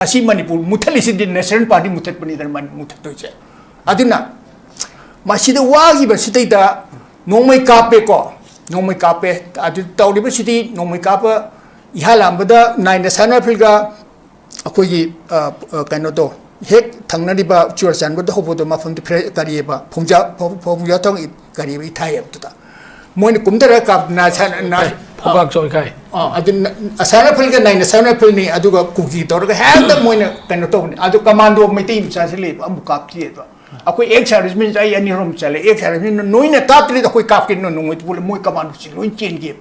Asi Manipur mutalisi di National Party mutat panidan mutat tu je. Adina masih ada wagi bersih dah nomai kape ko nomai kape adu tahu di bersih nomai kape ihalam benda naik nasional pilga aku ini kan itu hek tangna di ba jualan benda hobi tu macam tu kari ba pemja tong kari ba Thai tu dah. Mohon kumtera kap nasional Pagak soy kai. Adu asana pil ka naik asana pil ni adu ka kuki tor ka handa moina kan to adu commando meeting sa sile amu kap ki to aku ek service min ai ani rom chale ek service min noina kap tri da koi kap ki no ngoi pul moi commando si loin chen ge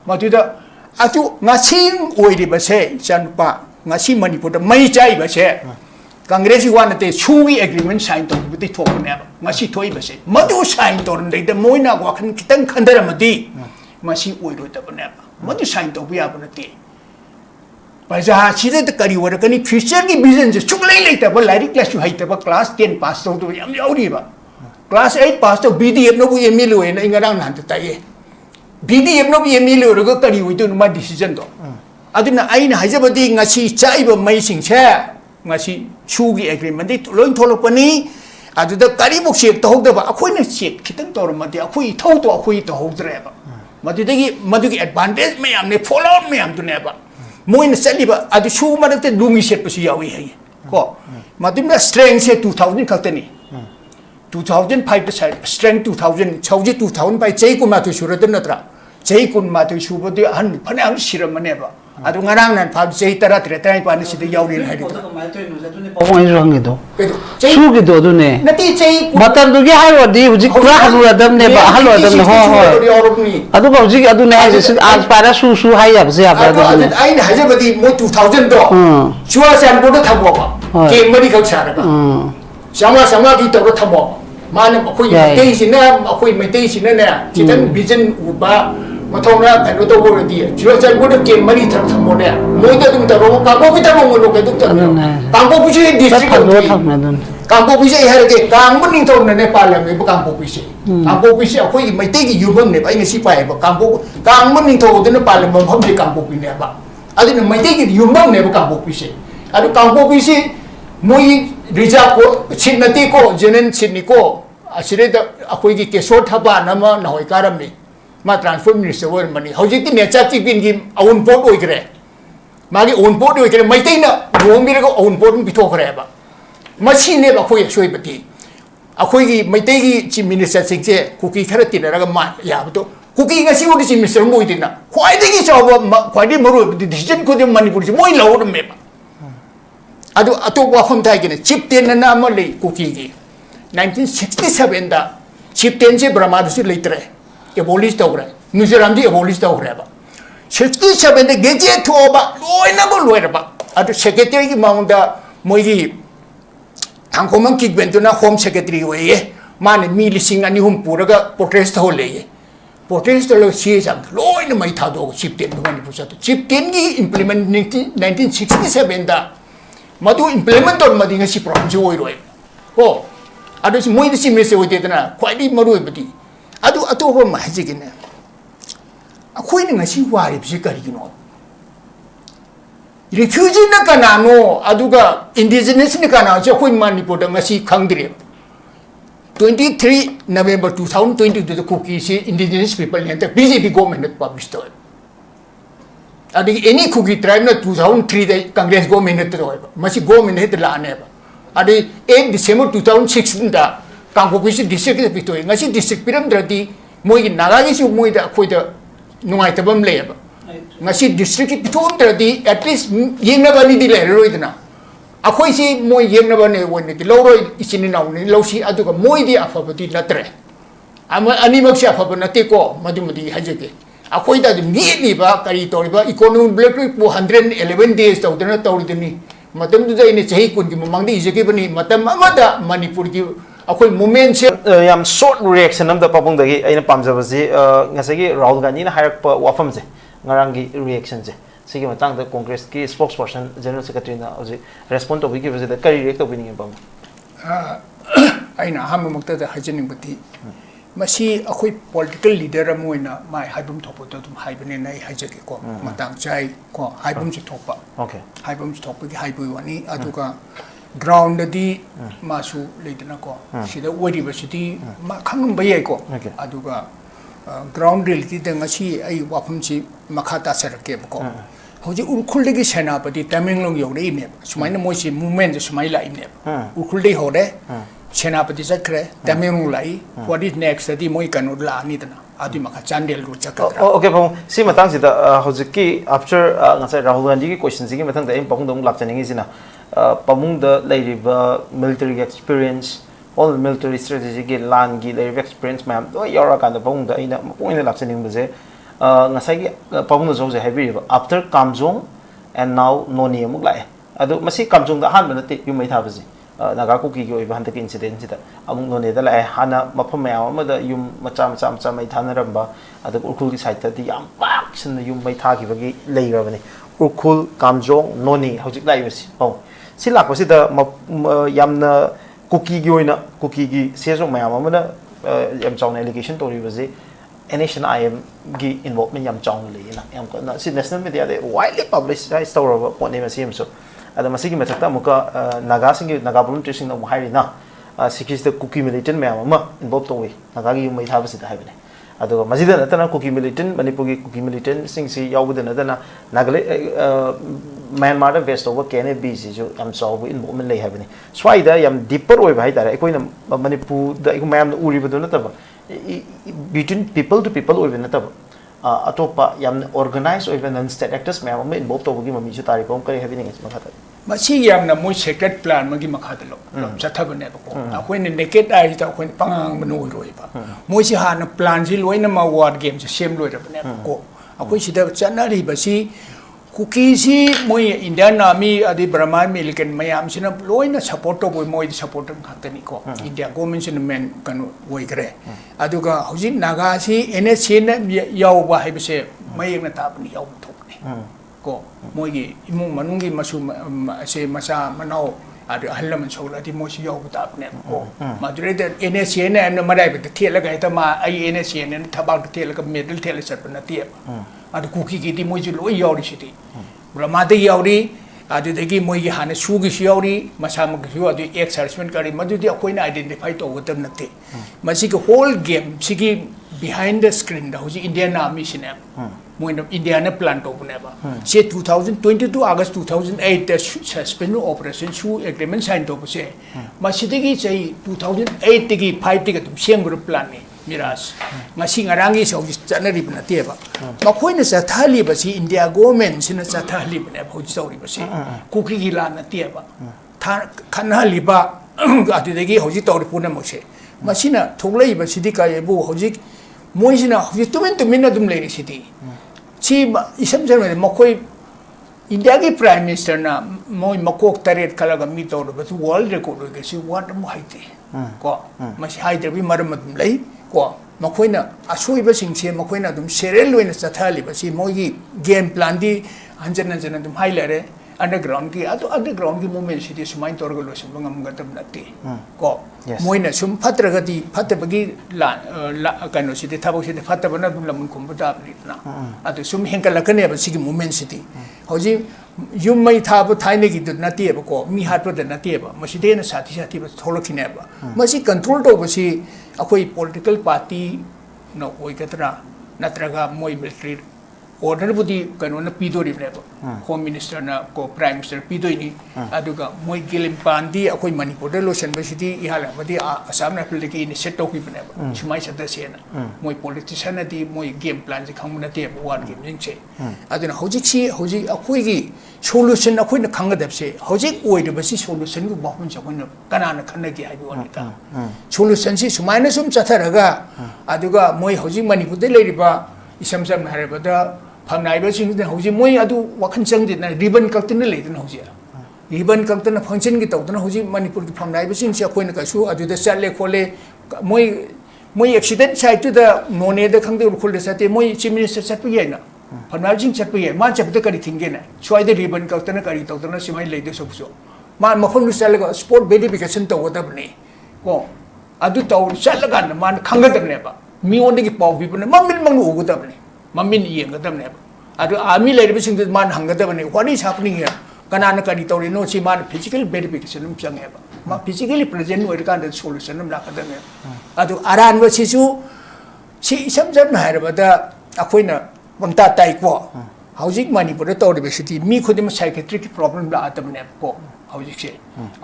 ma tu da atu ngasi oi ri ba se chan pa ngasi manipur da mai chai ba se Congress wan te chui agreement sign to bi to ne ngasi thoi ba se madu sign to ndai da moina wa khan kitang khandara madi masih uiru tak benar, mesti sains tu biar benar ti. Pasal hasil itu kari orang ni future ki vision je cukup lain tak, lari kelas tu hai tak, kelas 10 pass tu yang jauh ni ba. Kelas 8 pass tu BDF no boleh milu, na ingat nanti tak ye. BDF no boleh milu, orang kari itu nama decision tu. Aduna aina haja badi ngasi cai ba mai sing cha, ngasi chugi agreement itu loin tholok pani. Adu dah kari buk siap tahu dah ba, aku ni siap kita tahu mati, aku tahu tu aku tahu tereba. Madu ki advantage me amne follow me am tu ne ba moi ne sali ba adu shu ma te lungi set pasi yawi hai ko madu na strength se 2000 khakte ni 2005 te strength 2000 chauji 2000 pai chei kun ma tu shura den natra chei kun ma tu shu ba de han phane am siram ne ba adu ngarang nan phab chei tara tre tai pa ni sida yawi hai ri Pagong itu orang itu. Su gitu tu ne. Nanti chei Matam tu dia halu di uji kura halu adam ne ba halu adam ne ho ho. Adu kau uji adu ne hai आज para su hai apa sih apa tu ne. Ain haja badi mo 2000 do. Chua san bodo thabo ba. Ke mari kau chara ba. Sama di to thabo. Mana akoi mei sin na akoi mei sin na kita vision ba mathong na kan to bo di. Chua san bodo ke mari thabo ne. Moi to tum taro ka bo kita mo no ke tum taro. Kampo pisi district Kampo pisi hari ke kampo ning to ne Nepal me kampo pisi. Kampo pisi akoi mei ki yubang ne ba ngi si pai ba kampo ning to de Nepal me phom de kampo pi ne ba. Adu ne mei ki yubang ne ba kampo pisi. Adu kampo pisi moi reserve ko chinati ko jenen chinni ko asire da akoi ki kesot thaba nama na hoi karam ni ma transfer minister wer mani hojik ti ne cha ti pin gi aun port oi kre magi own port oi kre mai tai na rong mi ko own port bi to kre ba machi ne ba khoi shoi bati akoi gi mai tai gi chief minister sing che kuki khara tin ra ga ma ya ba to kuki nga si odi chief minister moi tin na khoi de gi chaw ba khoi de maru decision ko de manipur ji moi law de me ba adu ato wa khom thai gi ne chief ten na ma le kuki gi 1967 da chief ten che brahma du le tre abolish to kre mizoram ji abolish to kre ba 67 de geje thoba loina bo loira ba adu secretary ki maunda moigi angkomang kikbentuna home secretary we mane mi lising ani hum puraga protest ho le protest lo si jam loina mai tha do chip ten mani pusa to chip ten gi implement 1967 da madu implement to madi nga si province oi roi ko adu si moi si mese oi tetana kwai maru bati adu ho ma ji gine akoi ni ngasi wari bisi kari gino refugee na kanano aduga indigenous ni kana je khoi manipur da ngasi khangdire 23 November 2020 the cookie si indigenous people ne ta BJP government publish to adi any cookie tribe na 2003 the Congress government to masi government he la ne ba adi 8 December 2016 da kangpo si district de pito ngasi district piram drati moi naga gi su moi da khoi da nungai tabam le ba ngasi district piton tradi at least yengna bani di le roi dana akhoi si moi yengna bani woni di loroi isini naw ni losi adu ka moi di afabati natre ama ani maksi afabana te ko madumadi hajeke akhoi da mi ni ba kari tori ba economy black 111 days taw dana taw dini matam du dai ni chahi kun gi mamang di ijeke bani matam amada manipur gi akhoi moment se yam short reaction am da papung da gi aina pamjaba ji ngasagi Rahul Gandhi na hayak pa wafam je ngarangi reaction je sigi matang da congress ki spokesperson general secretary na oji respond to bi kari react to bi ni pam aina ham makta da hajening bati masi akoi political leader amoina mai haibum thopo to tum haibane nai haijake ko matang chai ko haibum chi thopa okay haibum chi thopa gi haibu wani aduga ground di masu leidana ko sida university ma khangum bayai ko aduga ground reality da ngasi ai wafum chi makhata sarake ko hoji urkhul de gi senapati tamenglong yore ne sumaina moisi movement sumai lai ne urkhul de hore senapati sakre tamenglong lai what is next adi moi kanu la ni dana adi makha chandel ru chakra okay pong si matang sida hojiki after ngasai Rahul Gandhi gi question sigi matang da pong dong lap chaningi sina pamung da lairiba military experience all military strategy gi lan gi lairiba experience ma'am do yora kan da pong da ina point lap chaning bze ngasai gi pamung da jose heavy after Kamjong and now Noni amuk lai adu masi Kamjong da han banati yumai tha bzi naga kuki gi oiba hantak incident sida amung Noni da lai hana mafam mayam amada yum macha mai thanaramba adu urkhul gi site di yam pak sin yum mai tha gi bagi leirabani urkhul Kamjong Noni hojik lai bsi oh si lakpa sida yamna kuki gi oina kuki gi seso mayam amada yam chawna allegation tori bzi NHNIM gi involvement yam chawna le na yam ko na si national media de widely publicized story of what name sim so ada masigi mathakta muka naga singi naga volunteer sing na hairi na sikis the cookie militant mayam ma involved to we naga gi mai thabasi da haibane adu masida natana cookie militant manipur gi cookie militant sing si yawuda natana nagale Myanmar da west over kene bc jo am chaw involvement lei haibane swaida yam deeper oi bai tare koina manipur da iku mayam uri badu nataba between people to people oi nataba atopa yam organized oi non state actors mayam involved to gi mami chu tari kom kare habini ngi makha masi yamna moi secret plan magi makha lo chathabane ko akoi ne naked eye ta akoi pangang manu roi ba moi si hana plan ji loina ma ward game se sem loi rabane ko akoi sida chanari ba si cookie si moi Indian army adi Brahman militant mayam sina loina support to boy moi support khatani ko India government sin men kan woi kare aduga hoji naga si NSC na yaw ba haibse mayek na tapni yaw thopni ko moi gi imung manungi masu se masa manau adu hallaman sola di moi si yaw tapne ko madure de NSC na am na marai be thela ga ta ma ai NSC na thabak thela ga medal thela sat na tie adu cookie gi di moi ji loi yaw ri siti Brahma de yauri adu de gi moi gi hana su gi yauri masa ma gi adu exercise kari madu di akoi na identify to gotam nate masi ki whole game sigi behind the screen da hoji Indian army sina moi no Indiana plan to bune ba se 2022 August 2008 the suspend operation su agreement sign to se masi de gi chai 2008 de gi 5 de gi tum seng group plan ni miras ngasi ngarangi so chanari bna te ba makoi na sa thali ba si India government sina sa thali bna ba hoji sauri ba si kuki gi la na te ba khanha li ba atu de gi hoji tori puna mo se masina thoglai ba sidi ka yebu hoji moi sina hoji tumen na dum le sidi chi isam jar me makoi India ki prime minister na moi makok taret kala ga mi tor ba tu world record ge si what mo haite ko masi haite bi maram dum lai ko makoina asoi ba sing che makoina dum serel loina sathali ba si moi game plan di anjan dum hailare underground ki underground ki movement si di sumain tor go lo sim ngam gatam nati ko moina sum phatra gati phatta bagi la kano si di thabok si di phatta bana dum lamun kum ba ni na atu sum henkala kane ba si ki movement si di hoji yum mai tha ba thaine gi du nati ba ko mi hat ba nati ba masi de na sathi ba tholokine ba masi control to ba si akoi political party no oi katra natraga moi military order budi kanu na pidori ba home minister na ko prime minister pidoi ni aduga moi gilim pandi akoi manipur de lo sen city ihala badi asam na pil ki ni set to ki ba sumai sada sena moi politician na di moi game plan ji khang na te ward game ning che aduna hoji akoi gi solution akoi na khang da se hoji oi de ba si solution gu ba hun cha kun kana na khan na gi hai bi ta solution si sumai na sum chatharaga aduga moi hoji manipur de le ri ba isam sam hare ba da Pangnai ba sing de hoji moi adu wakhan chang de na ribbon kaktin le de hoji ribbon kaktin function gi tawdana hoji manipur gi pangnai ba sing se khoi na ka su adu de challe khole moi accident site to the mone de khang de khol de sate moi chief minister chat pi na pangnai jing chat pi ma chap de kari thinge na choi de ribbon kaktin kari tawdana simai le de so ma makhon nu challe sport verification to wada bne ko adu taw chatlagan man khangadabne ba mi ondagi paw bibne mamin mangnu ugadabne mamin yengadabne ba adu army lady sing man hangadabne what is happening here kanana kani tawri no si man physical verification um change ba ma physically present oi kan solution um lakadabne adu aran ba sisu si samjam hairabada akoina bangta tai ko hojik manipur da tawri city mi khodim psychiatric problem la atabne ko hojik se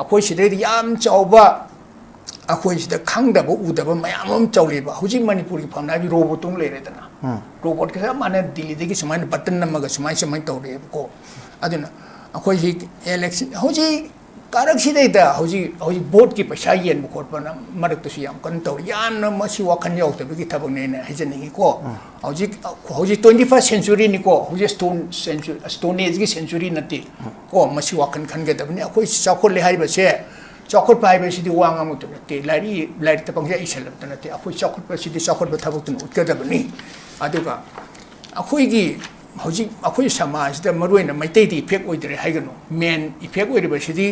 akoi sidai yam chawba akoi sida khangdaba udaba mayam am chawleba hojik manipur ki phamna bi robot tung le redana robot ka mane dili de ki samai button namaga samai tawre ko aduna akoi hi election hojik karak sidai da hojik board ki paisa yen bu khotpa na marak to siyam kan tawri yam na masi wakhan yaw ta bi thabak ne ne hajani ko hojik 21st century ni ko hojik stone age ki century nati ko masi wakhan khan ge dabni akoi chakhol le hariba se chakhol pai ba sidi wanga mu te lari ta pangja isalab ta nati akoi chakhol pa sidi chakhol ba thabak tun utka dabni aduga akoi gi hojik akoi samaj da maruina maitei di effect oidre haigano main effect oidre sidi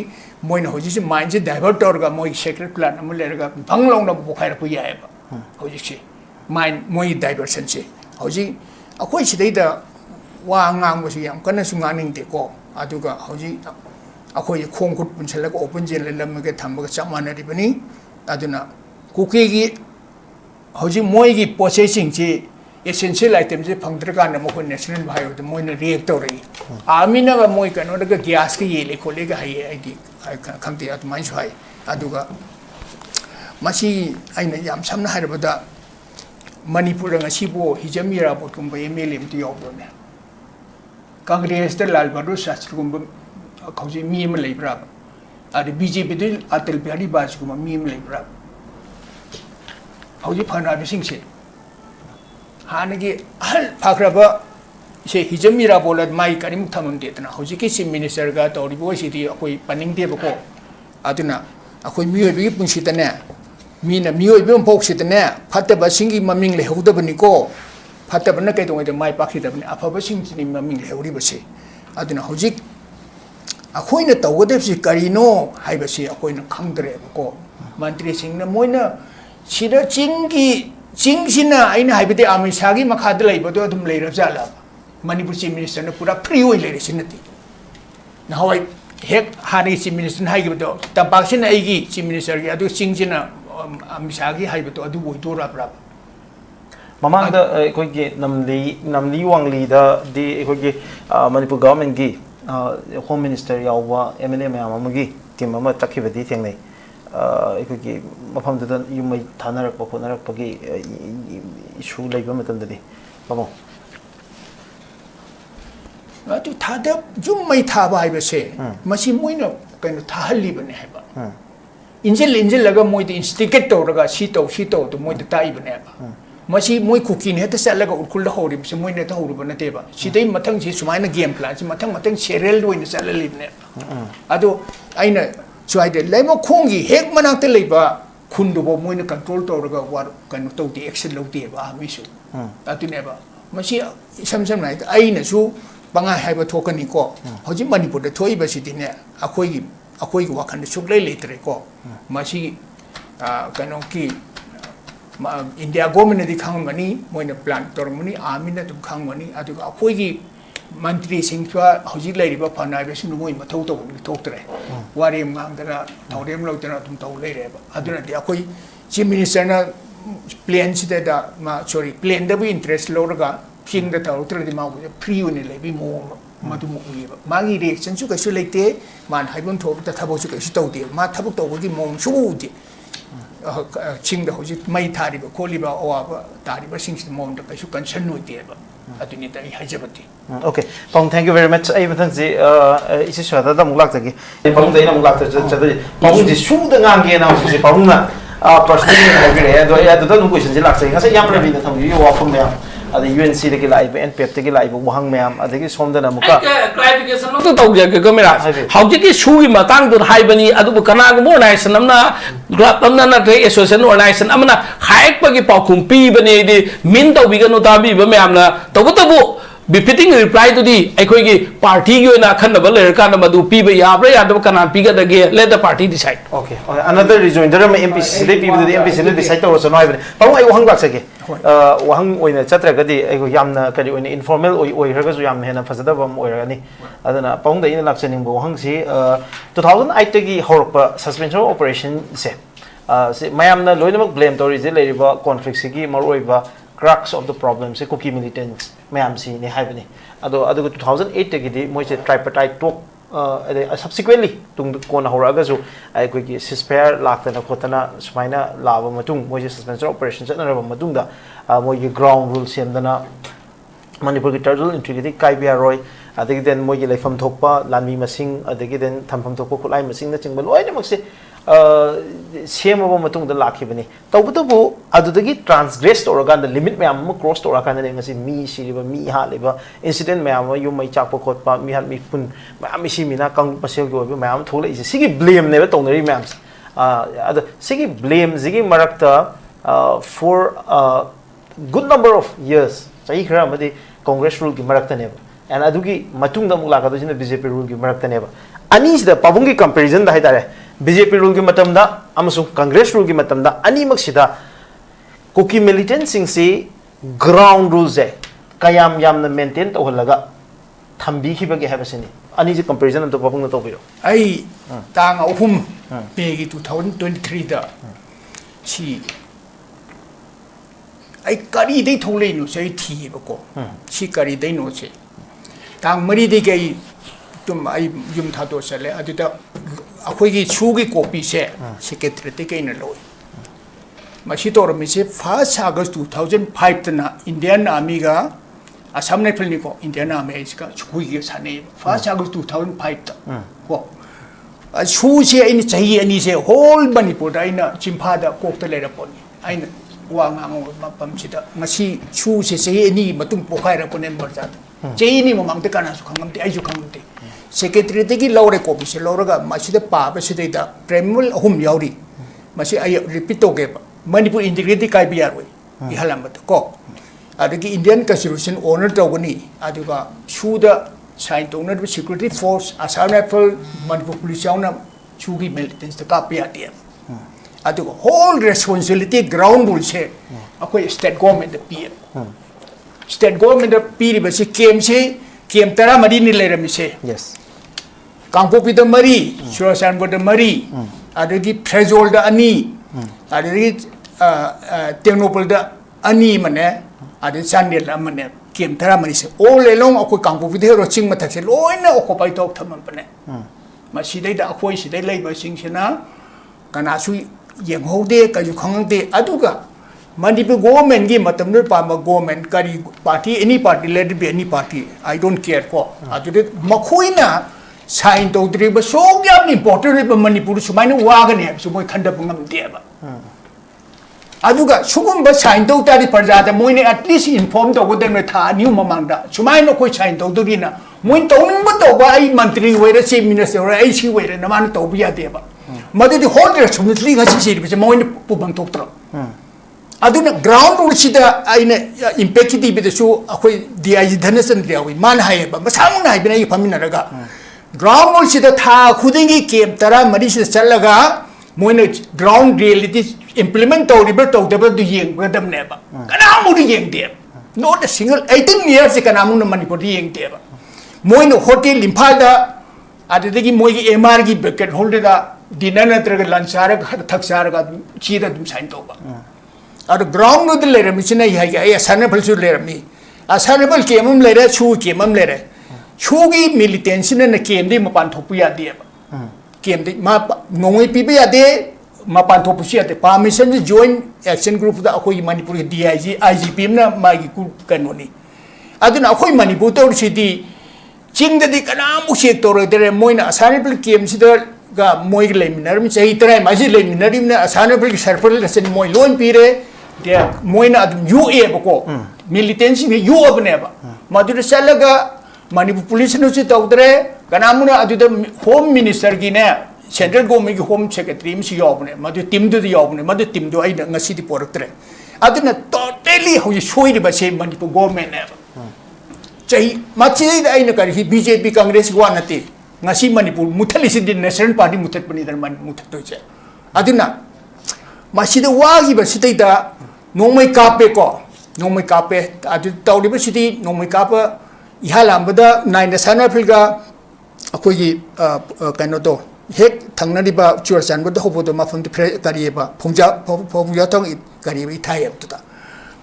moina hojik se mind se divert orga moi secret plan am lerga banglong na bukhaira pu yae ba hojik se mind moi diversion se hojik akoi sidai da wa ngang bo si yam kana su nganing de ko aduga hojik akoi khong khut punchela ko open jail lam ge thamba ga chamana ri bani aduna kuki gi hojik moi gi processing ji essential item je phangdra na mo national bhayo de moi na react to ri army na ga moi kano da gas ki yele khole ga hai id khangti at mai swai aduga machi aina yam samna harabada manipur nga sibo hijamira bot kum ba mlm ti yob ne congress de lal badu shastri kum khauji mi ma leibra adi bjp de atal bihari baj kum mi ma leibra hauji phana bi sing se hanagi hal phakraba se hijamira bolat mai karim thamam de tana hauji ki chief minister ga tori bo si di akoi paning de ba ko aduna akoi mi bi pungsi tane mina mioi bem pok sitane phataba singi maming le hodabani ko phataba na kai dong de mai pakhi dabani afaba singi ni maming le hori base aduna hojik akoina tawgade si karino haibase akoina khangdre ko mantri sing na moina sida chingsina aina haibide ami sagi makhad laibodo adum leira jala manipur chief minister na pura free oi leire sinati na hawai hek hani chief minister haigibodo tabasin aigi chief minister gi adu chingsina misagi haibato adu boidora prab mamang da koi ge namli wangli da di koi ge manipur government gi home minister yawa mla mayam amagi team ama takhibadi thengnai koi ge mafam da yumai thanarak pa khonarak pa gi issue leiba matam da di mamang atu thada jumai thaba haibase masi moina kaino thahali bane haiba injil laga moi de instigate to raga si to to moi de tai bane ba masi moi cookie ne ta sala ga urkul da hori se moi ne ta hori bane te ba si dei mathang ji sumai na game plan si mathang serial do ne sala li ne ado aina chuai de lemo khongi hek manak te leiba khundu bo moi ne control to raga war kan to di action lo de ba mi su atu ne ba masi sam nai aina su banga haiba thokani ko hoji manipur de thoi ba si di ne akoi gi wakhan de suklai letre ko masi kano ki india government di khangmani moina plan tormani army na dum khangmani adu akoi gi mantri singchwa hoji lairiba phana be sinu moi mathau to ni thoktre wari mangdara thorem lotena dum to leire ba aduna di akoi chief minister na plan sida da ma sorry plan da bi interest loraga king da thautre di ma free uni lebi mo madu mo ui ba magi reaction su ka su leite man haibon thob ta thabo su ka su tawde ma thabuk tawgi mom su di ching da hoji mai thari ba kholi ba owa ba tari ba sing mom da ka su concern no de ba aduni ta hajabati okay pong thank you very much ai bathan ji isi swada da mulak jagi pong da ina mulak ta chada pong ji su da ngang ge na si pong na personally ha ge ya do ya da nu question ji lak sai nga sa yam rabi da thong yu wa phom ya adi UNC de ki live NPF de ki live wahang myam adagi somda na muka clarification lo to ge ge kamera hauji ki sui matang dur haibani adu kana ga organization amna club amna na tre association organization amna haik pa ki paukhum pi bani di min to bi ga no ta bi ba myam na to bu befitting reply to the equity party you in a kind of a layer kind of a do people yabra yadab cannot pick it again let the party decide. Okay. Another reason there are MPs they people the MPs in the decide also no even but I want to say wang when a chatra gadi yamna kadi when informal or hergas yam hena fasadabam or any adana pound the election in Bohang see 2008 gi horpa suspension operation say mayamna loinamak blame to is the conflict sigi maroiba crux of the problem se cookie militants mayam si ni haibani ado 2008 gi moi se tripartite talk subsequently tung kona horaga so ai koi ki ceasefire laktana khotana sumaina laba matung moi suspension operation chatna raba matung da moi ki ground rule semdana manipur ki territorial integrity kaibia roi adagi den moi ki leifam thokpa lanmi masing adagi den thampham thokpa khulai masing na chingba loina makse semaba matung da lakhibani tawbutu adudagi transgress oragan the limit me am cross oragan ne ngasi mi siriba mi ha leba incident me am yu mai chakpa khotpa mi han mi pun ma mi si mina kang pasel go me am thole is sigi blame ne ba tonari me am ad sigi blame sigi marakta for a good number of years sai khara madi congress rule gi marakta ne and adugi matung da mula ka do jina bjp rule gi marakta ne ba ani da pabungi comparison da haidare BJP rule ki matam da amasung Congress rule ki matam da ani maksida cookie militant sing si ground rules hai kayam yam na maintain to holaga thambi khi bagi habasini ani ji comparison to papung to biro ai tang ahum pegi 2023 da si ai kari dei thole no sei thi ba ko si kari dei no se tang mari dei gai tum ai yum tha do sale aduda akhoi gi chu gi copy se secretary te kai na loi machi tor mi se 1 August 2005 tana Indian Army ga Assam Rifle ni ko Indian Army ka chu gi sane 1 August 2005 ta ko a chu se ai ni chahi ani se whole Manipur da ina chimpha da kok ta le ra pon aina wa nga pam chi da ngasi chu se se ani matung pokhai ra pon member ja chei ni mamang te kana su khangam te ai ju khangam te secretary tegi laure copy se lauraga masida pa ba sidai da preamble ahum yauri masi ay repeat to ge manipur integrity kai bi yaroi I halam ko adagi Indian constitution honor to gani aduga shuda sign to na security force Assam Rifle Manipur police na chugi militants ta ka pi ati aduga whole responsibility ground rule se akoi state government the pi state government the pi ba se kem tara mari ni le rami se yes Kangpopi da mari, Surasan da mari, adagi Trezol da ani, adagi Ternopol da ani mane, adagi Sandel da mane, kem tara mani se. All along ako Kangpopi da roching matak se, loina ako pai tok thaman pane. Masidai da ako sidai lai ba sing sena, kana su yeng hode kayu khangang de aduga. Manipur government gi matam no pa ma government kari party any party led be any party I don't care ko. Adude makhuina sign to driba so yam important ba Manipur sumaina wagane so moi khanda bungam deba aduga sugum ba sign to tari parja da moi ne at least inform to godem tha new mamang da sumaina koi sign to dina moi to ning ba to ba ai mantri wera chief minister ai si wera na man to biya deba madu di whole responsibility ga si bi moi ne pubang tok tro aduna ground rule sida aina impact di bi so akoi di ai dhanasan riawi man hai ba masang na bi na famina raga ground rule sida tha khudingi kem tara mari sida chalaga moina ground reality implement to riba to deba du yeng gadam ne ba kana mu di yeng de not a single 18 years se kana mu na Manipur di yeng de ba moina hotel limphal da adegi moi gi MR gi bucket holder da dinner na traga lunch ara thak sar ga chi da dum sign to ba adu ground no de le rami china ya ya asanable su le rami asanable kemum le re chu kemum le re chugi militancy na kem de mapan thopu ya de kem de ma ngoi pi ya de mapan thopu sia de permission to join action group da akoi Manipur DIG IGPM na ma gi ku kanoni aduna akoi Manipur to city ching de kana mu se to re de moina asanable kem si da ga moi le minar mi chai trai ma ji le minar na asanable circle la sen moi loan pi re de moina adum UA ba ko militancy ni U abne ba madura salaga Manipur police no se tawdre kanamuna aduda home minister gi ne central government gi home secretary mi si yobne madu team du yobne madu team du ai ngasi di portre aduna totally ho shoi ba se Manipur government ne Jay Machi Ainaka, he BJP Congress one at the Nasi Manipur, Mutalis in the National Party Mutapani than Mutatoja. Adina Masida Wagi Basita, no my cape ko, no my cape, at the University, no my capa, Ihalambada, Nine the Sana Pilga, Akoyi Kanoto. Head Tanganiba, Churchan, but the hope of the Mafum the Kariba, Punja, Popuyatong, Karibi tie up to that.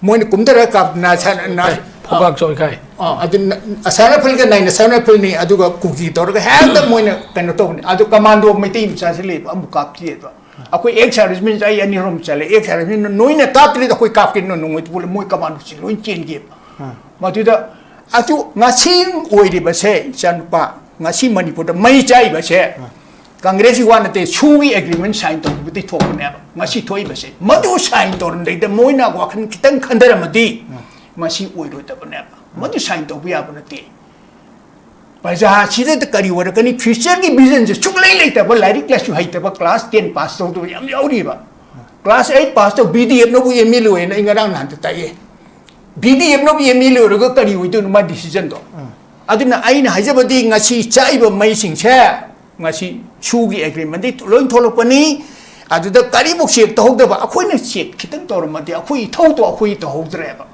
Mon Kumdara Cup, Nasan and Nai. I didn't a Sana Pilga, nine, a Sana Pilni, Aduga cookie, or have the Moina Penoton, Adu commando of my team, Sasili, Amukap theatre. A quick exercise means I any room shall exercise, knowing a captain, a quick captain, no, with more command, which chain give. Matuda, Atu Nasim, Oidi Base, Sanpa, Nasim Manipur, Mai Chai Base. Congress one at the Chui agreement signed on with the top never. Masi Toibase. Madu signed on the Moina walk and Kitan Kandaramadi. Masi Udo Tabanaba. Madu signed on we are on a day. By the she did the curry work and Christian business took later, but like class you hate about class 10 passed out to Yamiba. Class 8 passed out BDM no Emilio and Ingaran Hantaye. BDM no Emilio, Rogari, we do my decision. I didn't Hazabadi Nasi Chaiba amazing chair. Ngasi chugi agreement di loin tholopani adu da karibu shek to hogda ba akhoi na shek kitang tor ma de akhoi thau to akhoi to hogdre ba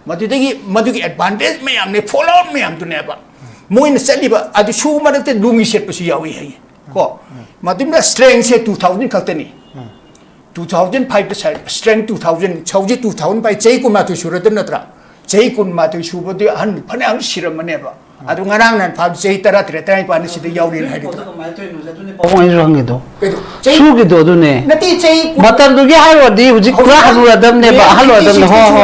madu gi advantage me am ne follow me am to ne ba moi na sali ba adu chu ma de lungi set pa si yawi hai ko madim da strength se 2000 khatani 2005 da strength 2000 chauji 2000 pai chei ku ma tu suradan natra chei kun ma tu shu ba de han phane ang siram ne ba adu ngarang nan phab sei tara tre trai pa ni sida yauri hai Pawang irangido. Sugido dune. Nati chei Matar dugi hai wadi uji kura halu adam ne ba halu adam ne ho ho.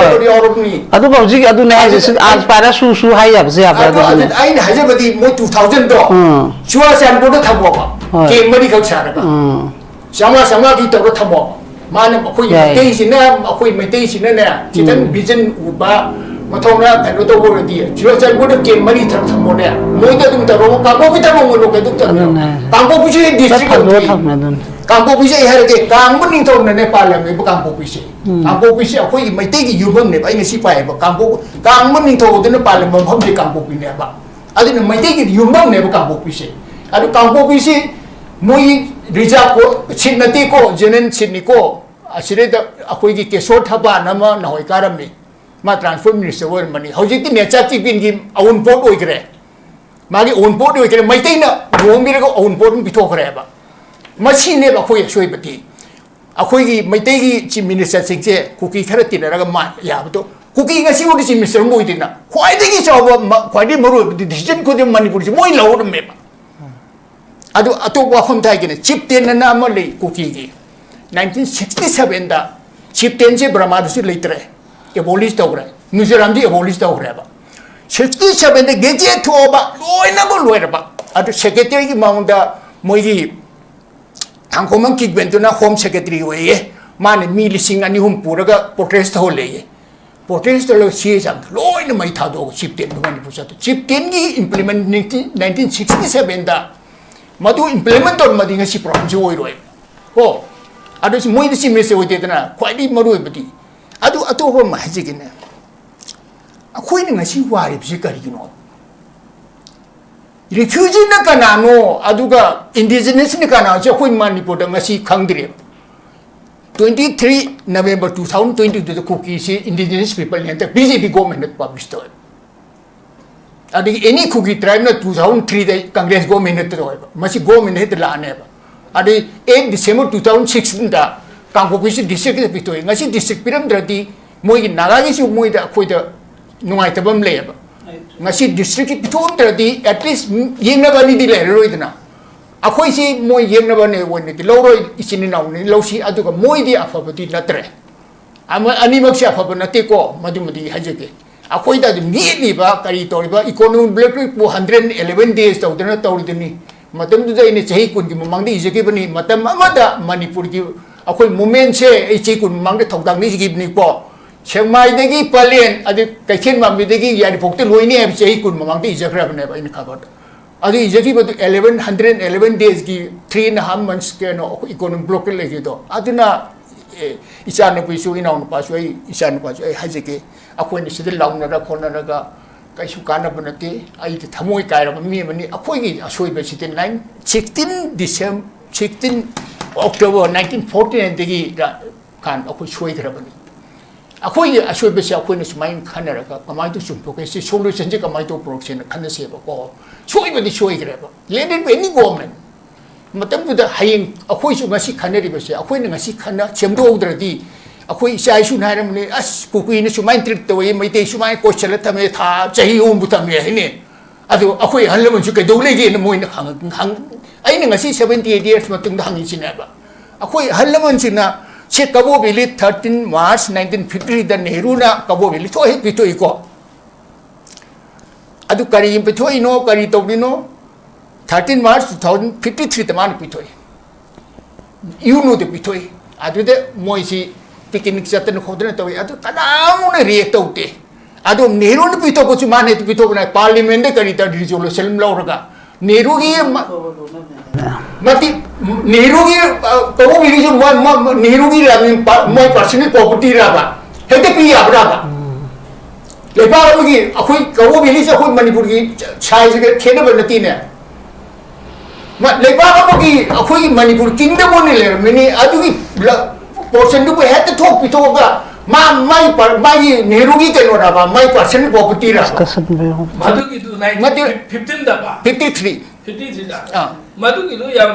Adu ba uji adu ne hai आज para su hai ab se ab adu. Ai na haje badi mo 2000 do. Chua san bo do thabo ba. Ke mari khau cha ba. Sama di to do thabo. Man akhoi mei sin na akhoi mei sin na chitan vision ba Matona and Otto were dear. Just I would have came money from Monia. No, that the Campo Vita will look at the Campo Piche district. Campo Piche had a Camping town and Nepal and Campo Piche. Campo Piche, may take you one by a ship, but Campo Camping told in the parliament of the Campo Pineva. I didn't may take it, you won't never Campo Piche. At the Campo Piche, Mui Rijaco, Chinatico, Jenen Chinico, I said a quick short Habanama, now I got me. Ma transfer minister word money. How did the nature keep in him own port oikre? Magi own port oikre, my tina, no miracle own port and pitogreba. Machine never quay a show bati. A quay, my tagi, chief minister sings cookie carrotin, ragaman, yabuto. Cooking as you would see Mr. Moidina. Why did he saw quite a more the decision could have manipulated more lower map? I do a two from Tigan, chip tin and Amali cookie. 1967, the chip tense Brahmadus later. Abolished over New Zealand abolished over 67 the gadget to over low number at the secretary among the Moigi Tankoman Kid went to home secretary way man me sing and home puraga protest whole protest the season low in my tado chip 10 chip 10 implement 1967 the Madu implement on Madinga si province oh I just more the same with it quite maru Adu over magic in there. A queen as she worried, she got you know. Refusing the Kanano, Aduga, indigenous Nikana, Jaquin Manipur, the Masi Kangri. 23 November 2020 to the cookies, indigenous people and the BJP government published it. At any cookie tribe, 2003, the Congress government, Masi government hit the land ever. At the 8 December 2016, Campo district Victoria, Nasi district Piram Drati, Moy Nagis, you Moy the Aquita Nuitabam labor. Nasi district Pitum Drati, at least Yenavani de Leroidna. Aquisi Moy Yenavane when the Loro is in Losi Aduka Moy de Afabati Latre. I'm an animal chef of Natiko, Madumadi Hajake. Aquita immediately back Caritoriba, economic blood 411 days to the Natolini. Madam today in its Haikun, among the Izakibani, Matam Amada, Manipur. Ako'y moment siya ay sikun mang de thogdang ni sigib ni po siyang may dagi palen adi kaisin mam dagi yani pokte loy ni ay sikun mang de ijakra ne ba in khabar adi ijaki ba 1111 days ki 3.5 months ke no economic block legi do aduna isan ne pisu ina on pasu ai isan pasu ai hajike ako'y ni sidil laung na ra khona na ga kaisu kana banate ai the thamoi kaira mi mani akhoi gi asoi be sitin 16 December 16 October 1949 degi kan akhoi soi khara bani akhoi asoi be se akhoi na sumai khana ra kamai to sum to ke si solution je kamai to production khana se ba ko soi be di soi khara ba led by any government matam tu da haying akhoi su ngasi khana ri be se akhoi na ngasi khana chemdo udradi akhoi sai su na ram ne as pukui na sumai trip to we mai te sumai ko chala thame tha chahi um butam ye hine adu akhoi hanlam su ke dole ge na moi na hang ai na ngasi 78 years matung da hangi sina ba akhoi hanlam sina che kabo bili 13 March 1953 da Nehru na kabo bili to he pitoi ko adu kari im pitoi no kari to no 13 March 2053 da man pitoi you know the pitoi adu de moi si picnic jatan khodna to adu tanamu na react autte adu Nehru na pito ko chumane pito na parliament de kari ta resolution lauraga Nehru gi mati Nehru gi to bili jo Nehru gi my personal property ra ba hete pi abra ba le ba gi akhoi ko bili se akhoi manipur gi chai se khena ba nati ne ma le ba gi akhoi manipur kingdom ne le mini adu gi portion du he to thok pito ga ma mai par mai Nehru gi ke no ra ba my personal property ra madu ki tu 15 da ba 53 da madu ki lu yam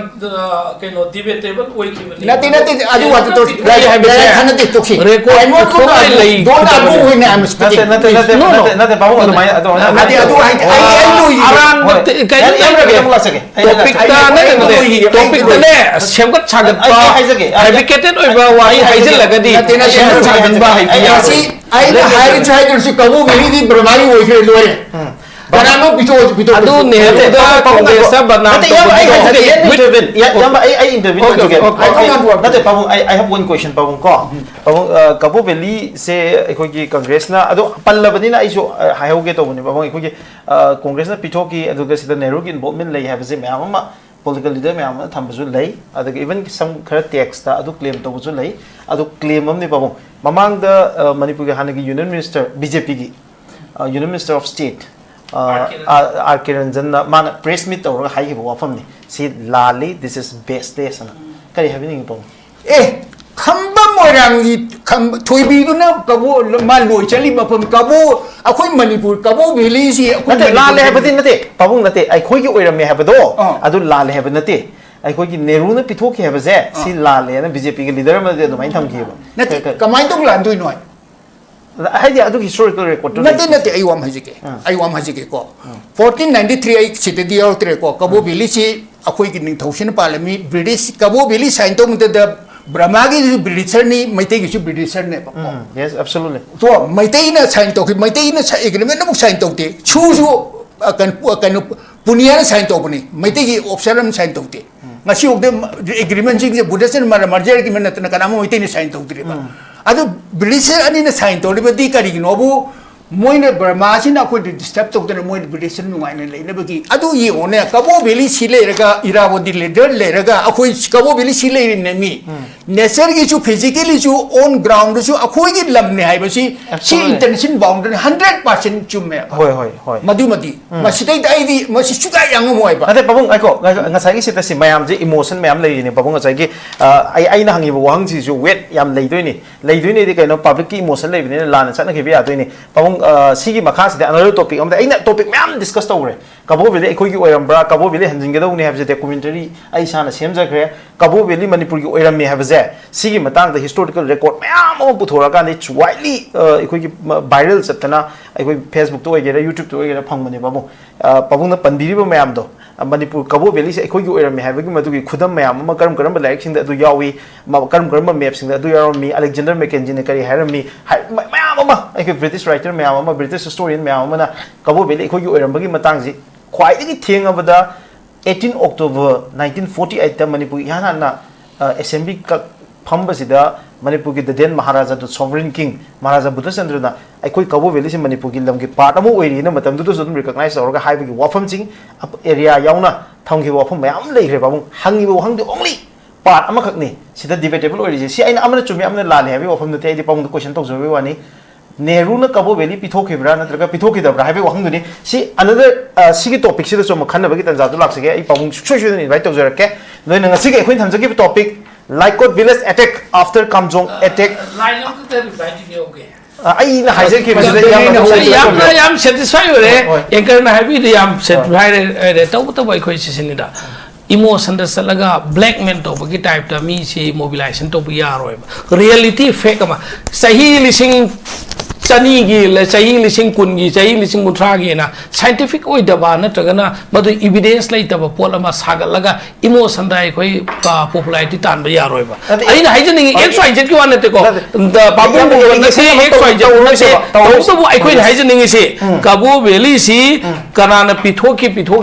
ke no debatable oi ki bani nati adu wat to khanati to ki record I want to lai don't abu when I am speaking nate babu adu mai adu nati adu I know you aran kai topic ta ne topic ta ne semkat chagat ba advocated oi ba wai haijel lagadi semkat chagat ba hai ya si I the higher child si kabu meri di brahmani oi khe lore Banamo pito adu ne da congress banam to I intervene nate babu I have one question babu ko babu kabu valley se ekoi congress na adu pallabani na iso haihoge to bani babu ekoi congress na pito ki adu ga sida Nehru ki involvement lai have se mayam political leader mayam thambasu lai adu even some khara text ta adu claim to busu lai adu claim amni babu mamang da Manipur ga hanagi union minister BJP gi union minister of state R.K. Ranjan man press meet or high wafam ni see lali this is best day sana kari having pong khamba morang gi kham thoibi du na kabo ma loi chali mapam kabo akhoi Manipur kabo valley si nate lali habadi nate pabung nate ai khoi gi oiram me habado adu lali hab nate ai khoi gi Nehru na pithoki habaze si lali na BJP gi leader ma de do mai tham ki nate kamai tong lan dui noi haidi adu historical record nate ai wam hajike ko 1493 ai chite di outre ko kabo valley si akhoi gi ning thosin palami British kabo valley sign to mute the Brahma gi Britisher ni maitei gi Britisher ne yes absolutely so maitei na sign to ki maitei na agreement na sign to te chu kan punia na sign to ni maitei gi option sign to te ngasi ok de agreement ji Buddhism merger gi men na kana maitei ni sign to dire ba adu Britisher ani na sign to le di kari gi no bu moine Burma sin akoi disturb to the moine British nu ngai ne le bagi adu yi one kabo valley sile raga irawadi leader le raga akoi kabo valley sile ne mi nature gi chu physically chu on ground chu akoi gi lam ne hai basi si intention boundary 100% chumme hoi madi masidai dai di masi chuga yang moi ba ade babung ai ko ngasai gi sita si mayam ji emotion mayam lei ni babung ngasai gi ai na hangi bo hang ji ju wet yam lei doi ni di kai no public ki emotion lei ni la na chana ki bi a doi ni babung sigi makha sida another topic amda aina topic mayam discuss tawre kabo valley ekoi gi oiram bra kabo valley hanjing ge dau ni have documentary ai sana semja khre kabo valley Manipur gi oiram me have sigi matang the historical record mayam o puthora ka ni widely ekoi gi viral chaptana ekoi Facebook to oigera YouTube to oigera phangmani babung na pandiri ba mayam do Manipur kabo valley se ekoi gi oiram me have gi madu gi khudam mayam ma karam like sing da du yawi ma karam map sing da du yawi mi Alexander Mackenzie ne kari haram mi mayam ma ekoi British writer mayam ma British historian mayam ma na kabo valley ekoi gi oiram ba gi matang ji khwai gi theng abada 18 October 1948 ta Manipur yana na assembly ka phamba sida Manipur gi the then Maharaja the sovereign king Maharaja Buddhachandra na ekoi kabo valley se Manipur gi lam gi part amu oiri na matam du so recognize aur ga haiba gi wafam ching area yauna thang gi wafam mayam leire babung hangi bo hang the only part ama khak ni sida debatable oiri si aina amna chumi amna lale habi wafam na te di pang question tok jowe wani Nehru na Cabo Valley Pitokibra na Pitokida Brave Wanguni see another Sigi topic she so Makana and Zadulak I should invite those then a Sigi Quintan to give topic Laikot village attack after Kamjong attack I am satisfied with it. You can have it. I am satisfied. The top of the question is that emotion the salaga black men to be type to me see mobilization to be reality fake ma sahi lising chani gi le sahi lising kun gi sahi lising kuntra gi na scientific oi daba na tagana madu evidence lai taba pola ma saga laga emotion dai koi popularity tan ba yaroi ba ai na haijening xyz ki wan te ko the babu bu na se xyz na se to bu ai koi haijening se Cabo Valley si kana na pithok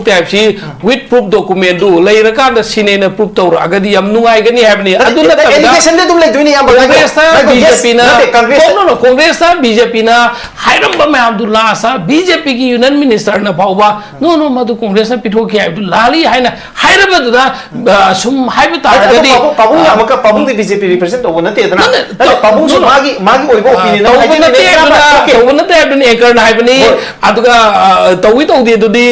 type si with proof document do lai ra ka da sine na proof to ra agadi am nuai gani have ni adu na education de dum lai duini am Congress ta BJP na no Congress ta BJP na hairam ba ma Abdullah sa BJP ki union minister na pauba no madu Congress na pithok ki Abdullah li haina haira ba da sum haiba ta agadi pabung amaka pabung de BJP represent to na te na pabung su magi oi bo opinion na haina na te abdun anchor na haibani aduga tawi to de di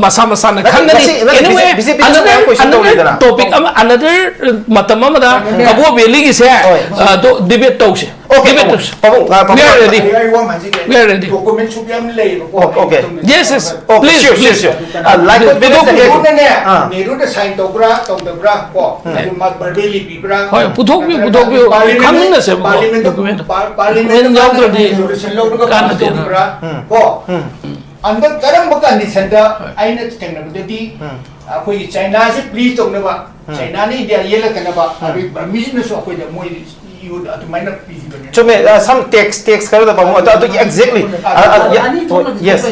masa na khangani anyway another topic another matam amada Cabo Valley gi se do debate to se debate we are ready we are ready okay yes please like Nehru the sign to bra ko mat barbeli bi bra hoy puthok bi khang na se document parliament yaw to di kan de bra ko under karam ba condition da aina technology akoi China se please to na ba China ni India yela kana ba abi permission so akoi da moi you at minor PC some text kar da pamu exactly yes